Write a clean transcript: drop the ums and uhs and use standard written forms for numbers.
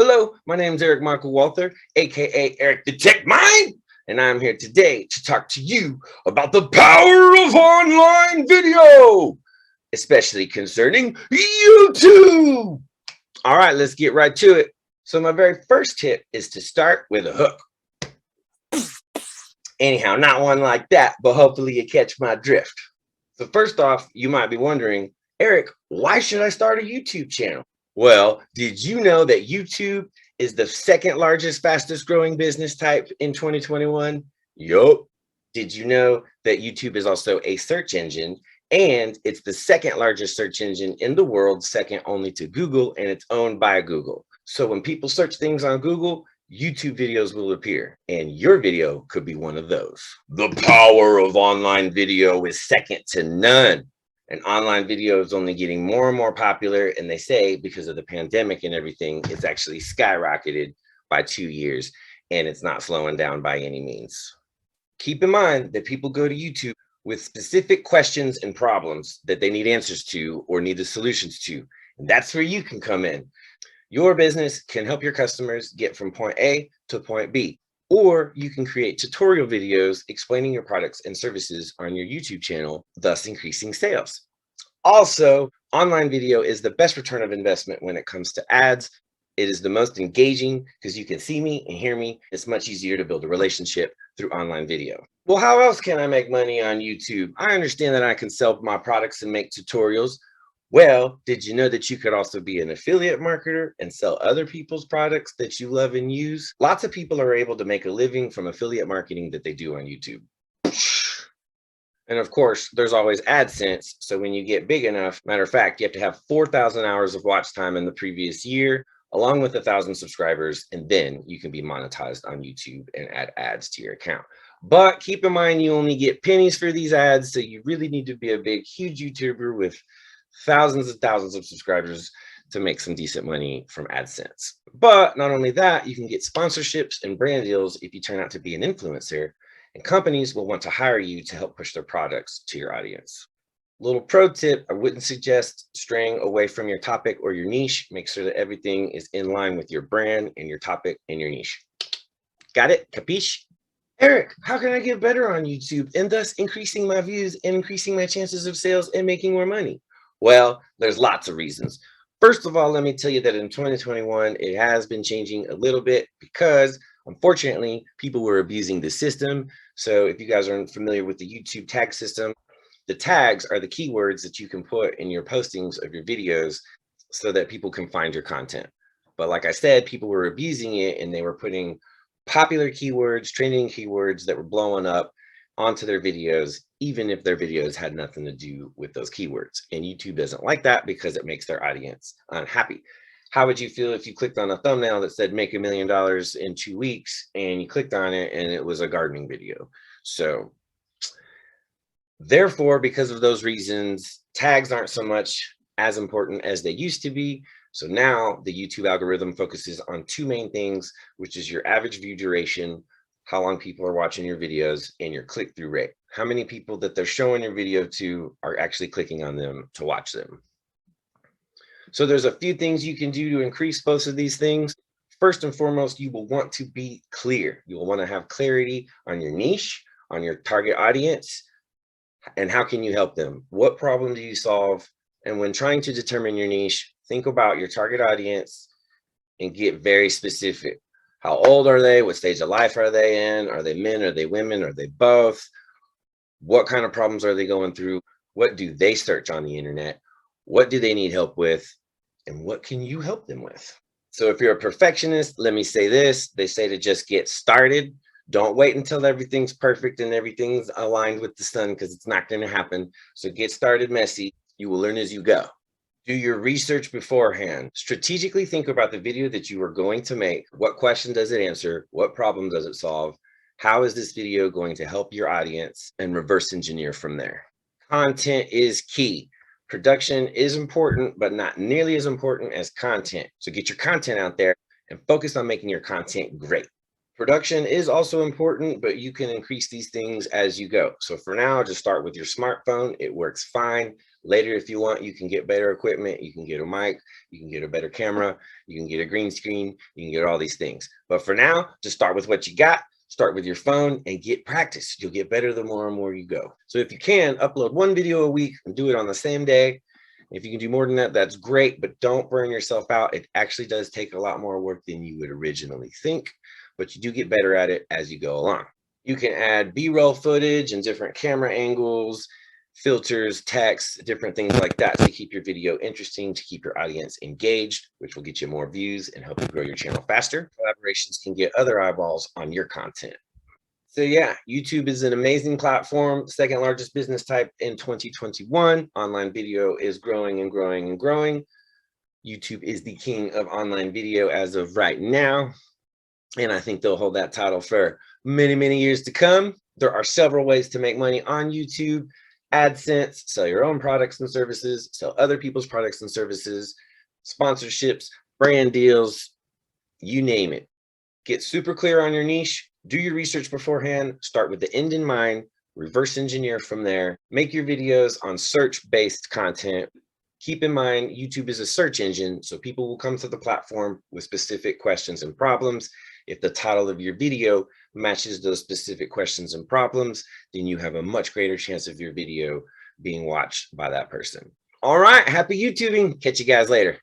Hello, my name is Eric Michael Walther, aka Eric the Tech Mind, and I'm here today to talk to you about the power of online video, especially concerning YouTube. All right, let's get right to it. So my very first tip is to start with a hook. Anyhow, not one like that, but hopefully you catch my drift. So first off, you might be wondering, Eric, why should I start a YouTube channel? Well, did you know that YouTube is the second largest, fastest growing business type in 2021? Yup. Did you know that YouTube is also a search engine and it's the second largest search engine in the world, second only to Google, and it's owned by Google. So when people search things on Google, YouTube videos will appear, and your video could be one of those. The power of online video is second to none. And online video is only getting more and more popular. And they say because of the pandemic and everything, it's actually skyrocketed by 2 years, and it's not slowing down by any means. Keep in mind that people go to YouTube with specific questions and problems that they need answers to or need the solutions to. And that's where you can come in. Your business can help your customers get from point A to point B, or you can create tutorial videos explaining your products and services on your YouTube channel, thus increasing sales. Also, online video is the best return of investment when it comes to ads. It is the most engaging because you can see me and hear me. It's much easier to build a relationship through online video. Well, how else can I make money on YouTube? I understand that I can sell my products and make tutorials. Well, did you know that you could also be an affiliate marketer and sell other people's products that you love and use? Lots of people are able to make a living from affiliate marketing that they do on YouTube. And of course, there's always AdSense. So when you get big enough, matter of fact, you have to have 4,000 hours of watch time in the previous year, along with 1,000 subscribers, and then you can be monetized on YouTube and add ads to your account. But keep in mind, you only get pennies for these ads. So you really need to be a big, huge YouTuber with thousands and thousands of subscribers to make some decent money from AdSense. But not only that, you can get sponsorships and brand deals if you turn out to be an influencer, and companies will want to hire you to help push their products to your audience. Little pro tip, I wouldn't suggest straying away from your topic or your niche. Make sure that everything is in line with your brand and your topic and your niche. Got it? Capiche? Eric, how can I get better on YouTube and thus increasing my views and increasing my chances of sales and making more money? Well, there's lots of reasons. First of all, let me tell you that in 2021, it has been changing a little bit because unfortunately, people were abusing the system. So if you guys aren't familiar with the YouTube tag system, the tags are the keywords that you can put in your postings of your videos so that people can find your content. But like I said, people were abusing it and they were putting popular keywords, trending keywords that were blowing up onto their videos, even if their videos had nothing to do with those keywords. And YouTube doesn't like that because it makes their audience unhappy. How would you feel if you clicked on a thumbnail that said make $1 million in 2 weeks and you clicked on it and it was a gardening video? So therefore, because of those reasons, tags aren't so much as important as they used to be. So now the YouTube algorithm focuses on two main things, which is your average view duration, how long people are watching your videos, and your click-through rate. How many people that they're showing your video to are actually clicking on them to watch them. So there's a few things you can do to increase both of these things. First and foremost, you will want to be clear. You will want to have clarity on your niche, on your target audience, and how can you help them? What problem do you solve? And when trying to determine your niche, think about your target audience and get very specific. How old are they? What stage of life are they in? Are they men? Are they women? Are they both? What kind of problems are they going through? What do they search on the internet? What do they need help with? And what can you help them with? So if you're a perfectionist, let me say this. They say to just get started. Don't wait until everything's perfect and everything's aligned with the sun, because it's not going to happen. So get started messy. You will learn as you go. Do your research beforehand. Strategically think about the video that you are going to make. What question does it answer? What problem does it solve? How is this video going to help your audience? And reverse engineer from there. Content is key. Production is important, but not nearly as important as content. So get your content out there and focus on making your content great. Production is also important, but you can increase these things as you go. So for now, just start with your smartphone. It works fine. Later, if you want, you can get better equipment. You can get a mic, you can get a better camera, you can get a green screen, you can get all these things. But for now, just start with what you got. Start with your phone and get practice. You'll get better the more and more you go. So if you can, upload 1 video a week and do it on the same day. If you can do more than that, that's great, but don't burn yourself out. It actually does take a lot more work than you would originally think, but you do get better at it as you go along. You can add B-roll footage and different camera angles, filters, text, different things like that to keep your video interesting, to keep your audience engaged, which will get you more views and help you grow your channel faster. Collaborations can get other eyeballs on your content. So yeah, YouTube is an amazing platform, second largest business type in 2021. Online video is growing and growing and growing. YouTube is the king of online video as of right now. And I think they'll hold that title for many, many years to come. There are several ways to make money on YouTube. AdSense, sell your own products and services, sell other people's products and services, sponsorships, brand deals, you name it. Get super clear on your niche. Do your research beforehand. Start with the end in mind. Reverse engineer from there. Make your videos on search-based content. Keep in mind, YouTube is a search engine, so people will come to the platform with specific questions and problems. If the title of your video matches those specific questions and problems, then you have a much greater chance of your video being watched by that person. All right, happy YouTubing. Catch you guys later.